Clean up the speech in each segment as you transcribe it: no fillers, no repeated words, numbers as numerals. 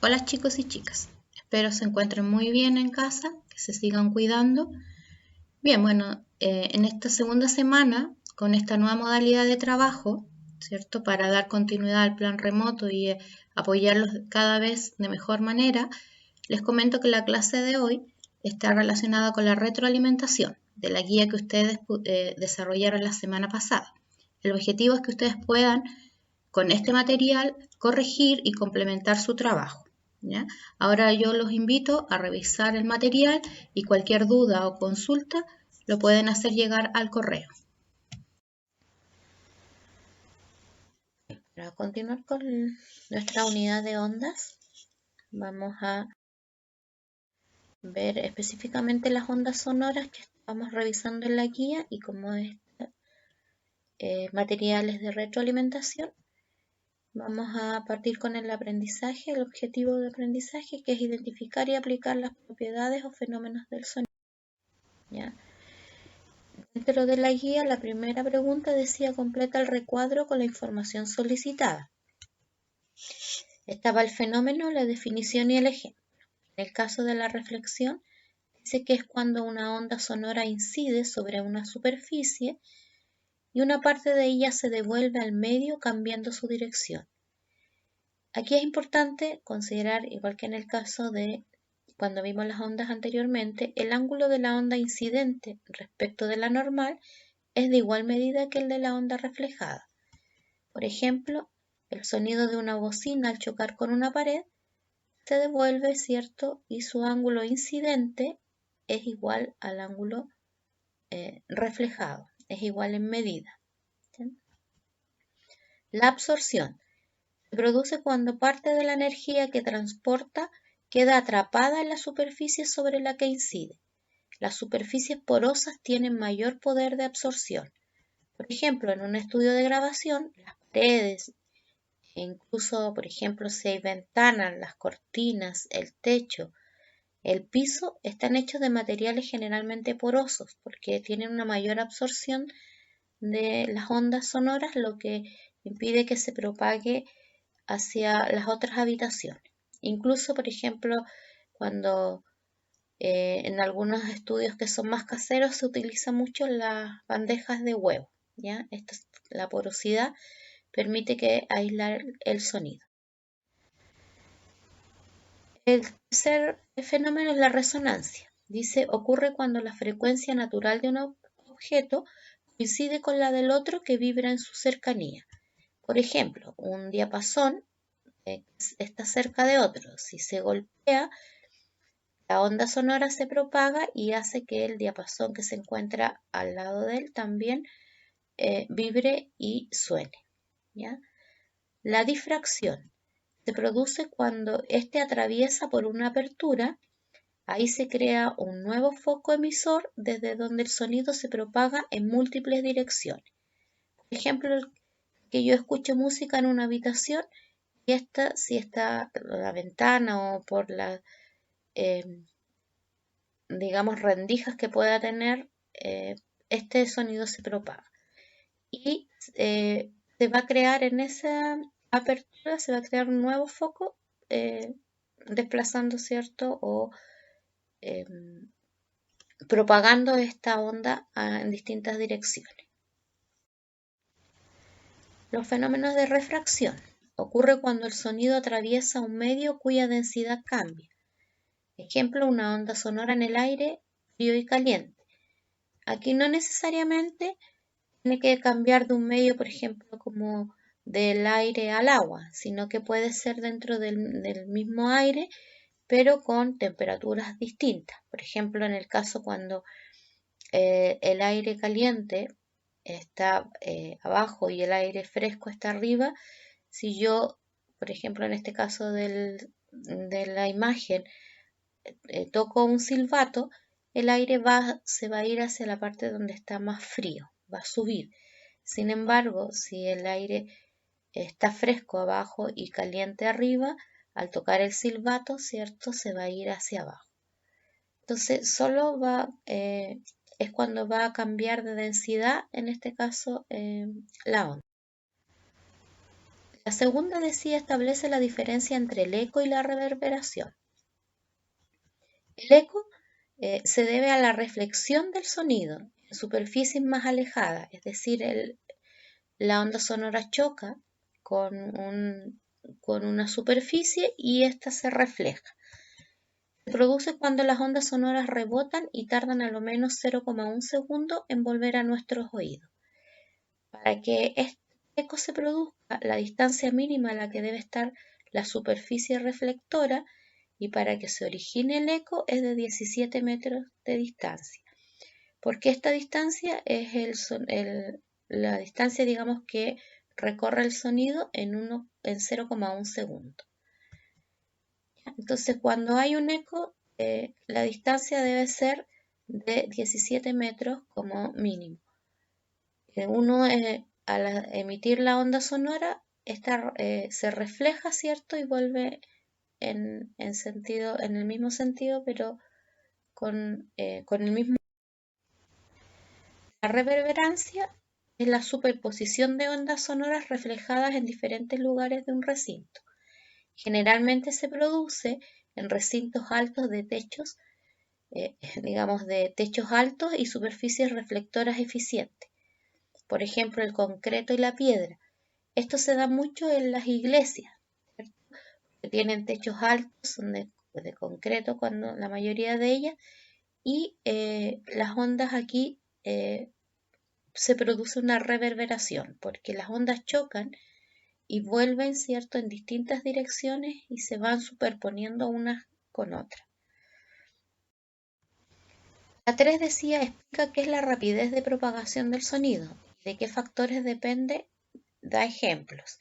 Hola chicos y chicas, espero se encuentren muy bien en casa, que se sigan cuidando. Bien, bueno, en esta segunda semana, con esta nueva modalidad de trabajo, ¿cierto? Para dar continuidad al plan remoto y apoyarlos cada vez de mejor manera, les comento que la clase de hoy está relacionada con la retroalimentación de la guía que ustedes desarrollaron la semana pasada. El objetivo es que ustedes puedan, con este material, corregir y complementar su trabajo. ¿Ya? Ahora yo los invito a revisar el material y cualquier duda o consulta lo pueden hacer llegar al correo. Para continuar con nuestra unidad de ondas, vamos a ver específicamente las ondas sonoras que estamos revisando en la guía y como materiales de retroalimentación. Vamos a partir con el aprendizaje, el objetivo de aprendizaje, que es identificar y aplicar las propiedades o fenómenos del sonido. ¿Ya? Dentro de la guía, la primera pregunta decía: completa el recuadro con la información solicitada. Estaba el fenómeno, la definición y el ejemplo. En el caso de la reflexión, dice que es cuando una onda sonora incide sobre una superficie y una parte de ella se devuelve al medio cambiando su dirección. Aquí es importante considerar, igual que en el caso de cuando vimos las ondas anteriormente, el ángulo de la onda incidente respecto de la normal es de igual medida que el de la onda reflejada. Por ejemplo, el sonido de una bocina al chocar con una pared se devuelve, ¿cierto? Y su ángulo incidente es igual al ángulo reflejado, es igual en medida. ¿Sí? La absorción se produce cuando parte de la energía que transporta queda atrapada en la superficie sobre la que incide. Las superficies porosas tienen mayor poder de absorción. Por ejemplo, en un estudio de grabación, las paredes, e incluso, por ejemplo, si hay ventanas, las cortinas, el techo, el piso, están hechos de materiales generalmente porosos porque tienen una mayor absorción de las ondas sonoras, lo que impide que se propague hacia las otras habitaciones. Incluso, por ejemplo, cuando en algunos estudios que son más caseros se utilizan mucho las bandejas de huevo, ¿ya? La porosidad permite que aislar el sonido. El tercer fenómeno es la resonancia. Dice, ocurre cuando la frecuencia natural de un objeto coincide con la del otro que vibra en su cercanía. Por ejemplo, un diapasón está cerca de otro. Si se golpea, la onda sonora se propaga y hace que el diapasón que se encuentra al lado de él también vibre y suene. ¿Ya? La difracción se produce cuando éste atraviesa por una apertura. Ahí se crea un nuevo foco emisor desde donde el sonido se propaga en múltiples direcciones. Por ejemplo, que yo escucho música en una habitación y si está por la ventana o por las, digamos, rendijas que pueda tener, este sonido se propaga. Y se va a crear en esa apertura, se va a crear un nuevo foco desplazando, ¿cierto? O propagando esta onda en distintas direcciones. Los fenómenos de refracción. Ocurre cuando el sonido atraviesa un medio cuya densidad cambia. Ejemplo, una onda sonora en el aire, frío y caliente. Aquí no necesariamente tiene que cambiar de un medio, por ejemplo, como del aire al agua, sino que puede ser dentro del mismo aire, pero con temperaturas distintas. Por ejemplo, en el caso cuando el aire caliente está abajo y el aire fresco está arriba, si yo, por ejemplo, en este caso de la imagen, toco un silbato, el aire se va a ir hacia la parte donde está más frío, va a subir. Sin embargo, si el aire está fresco abajo y caliente arriba, al tocar el silbato, ¿cierto? Se va a ir hacia abajo. Entonces, solo es cuando va a cambiar de densidad, en este caso, la onda. La segunda decía establece la diferencia entre el eco y la reverberación. El eco se debe a la reflexión del sonido en superficies más alejadas, es decir, la onda sonora choca con una superficie y ésta se refleja. Se produce cuando las ondas sonoras rebotan y tardan a lo menos 0,1 segundo en volver a nuestros oídos. Para que este eco se produzca, la distancia mínima a la que debe estar la superficie reflectora y para que se origine el eco es de 17 metros de distancia. Porque esta distancia es la distancia, digamos, que recorre el sonido en 0,1 segundo. Entonces, cuando hay un eco, la distancia debe ser de 17 metros como mínimo. Al emitir la onda sonora, esta se refleja, ¿cierto? Y vuelve en el mismo sentido, pero con el mismo. La reverberancia es la superposición de ondas sonoras reflejadas en diferentes lugares de un recinto. Generalmente se produce en recintos altos de techos, de techos altos y superficies reflectoras eficientes. Por ejemplo, el concreto y la piedra. Esto se da mucho en las iglesias, ¿cierto? Que tienen techos altos, son de concreto cuando la mayoría de ellas, y las ondas aquí se produce una reverberación, porque las ondas chocan y vuelven, ¿cierto?, en distintas direcciones y se van superponiendo unas con otras. La 3 decía, explica qué es la rapidez de propagación del sonido y de qué factores depende, da ejemplos.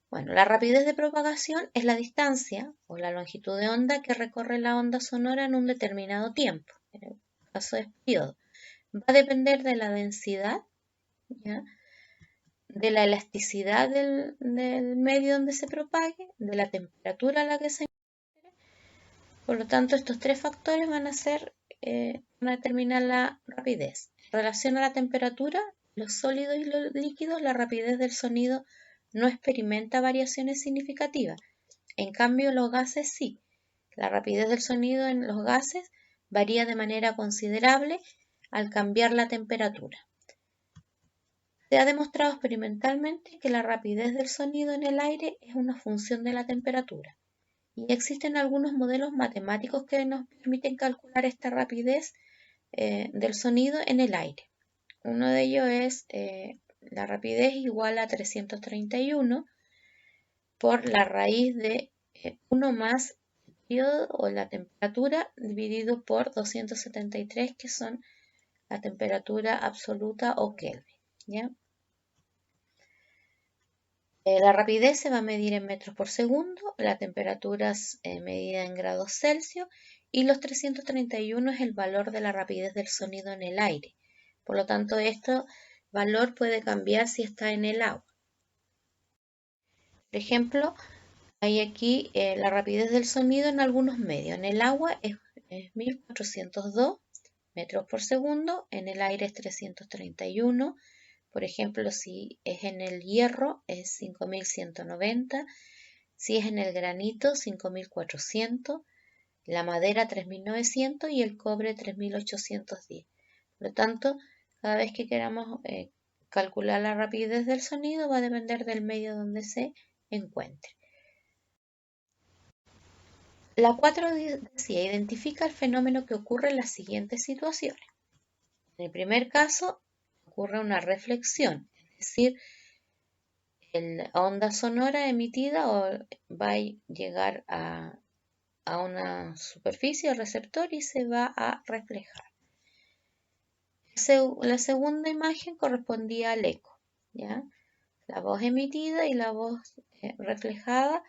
Bueno, la rapidez de propagación es la distancia o la longitud de onda que recorre la onda sonora en un determinado tiempo, en el caso de periodo. Va a depender de la densidad, ¿ya?, de la elasticidad del medio donde se propague, de la temperatura a la que se encuentre. Por lo tanto, estos tres factores van a determinar la rapidez. En relación a la temperatura, los sólidos y los líquidos, la rapidez del sonido no experimenta variaciones significativas. En cambio, los gases sí. La rapidez del sonido en los gases varía de manera considerable al cambiar la temperatura. Se ha demostrado experimentalmente que la rapidez del sonido en el aire es una función de la temperatura. Y existen algunos modelos matemáticos que nos permiten calcular esta rapidez del sonido en el aire. Uno de ellos es la rapidez igual a 331 por la raíz de 1 más el periodo o la temperatura dividido por 273, que son la temperatura absoluta o Kelvin, ¿ya? La rapidez se va a medir en metros por segundo, la temperatura es medida en grados Celsius y los 331 es el valor de la rapidez del sonido en el aire. Por lo tanto, este valor puede cambiar si está en el agua. Por ejemplo, hay aquí la rapidez del sonido en algunos medios. En el agua es 1402 metros por segundo, en el aire es 331. Por ejemplo, si es en el hierro es 5190, si es en el granito 5400, la madera 3900 y el cobre 3810. Por lo tanto, cada vez que queramos calcular la rapidez del sonido va a depender del medio donde se encuentre. La 4 decía, identifica el fenómeno que ocurre en las siguientes situaciones. En el primer caso, ocurre una reflexión, es decir, la onda sonora emitida va a llegar a una superficie o receptor y se va a reflejar. La segunda imagen correspondía al eco, ¿ya? La voz emitida y la voz reflejada.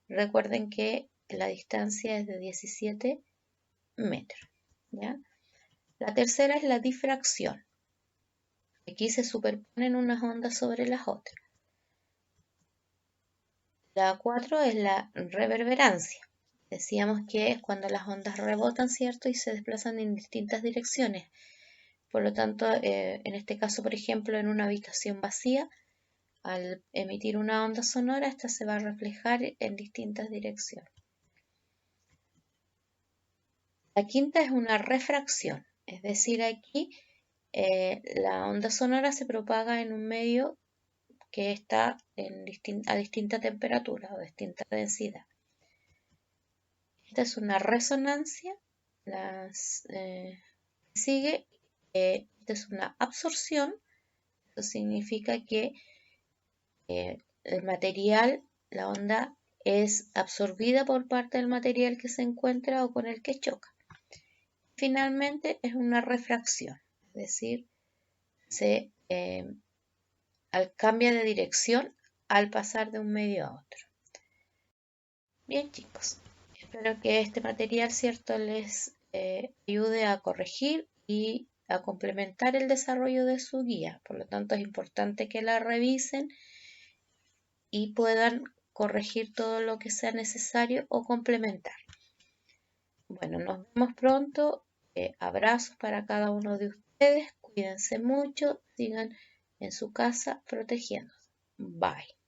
Recuerden que la distancia es de 17 metros, ¿ya? La tercera es la difracción. Aquí se superponen unas ondas sobre las otras. La 4 es la reverberancia. Decíamos que es cuando las ondas rebotan, ¿cierto? Y se desplazan en distintas direcciones. Por lo tanto, en este caso, por ejemplo, en una habitación vacía, al emitir una onda sonora, esta se va a reflejar en distintas direcciones. La quinta es una refracción, es decir, aquí la onda sonora se propaga en un medio que está a distinta temperatura o distinta densidad. Esta es una resonancia, sigue, esta es una absorción, eso significa que el material, la onda, es absorbida por parte del material que se encuentra o con el que choca. Finalmente es una refracción, es decir, cambia de dirección al pasar de un medio a otro. Bien, chicos, espero que este material, ¿cierto?, les ayude a corregir y a complementar el desarrollo de su guía. Por lo tanto, es importante que la revisen y puedan corregir todo lo que sea necesario o complementar. Bueno, nos vemos pronto. Abrazos para cada uno de ustedes. Cuídense mucho. Sigan en su casa protegiéndose. Bye.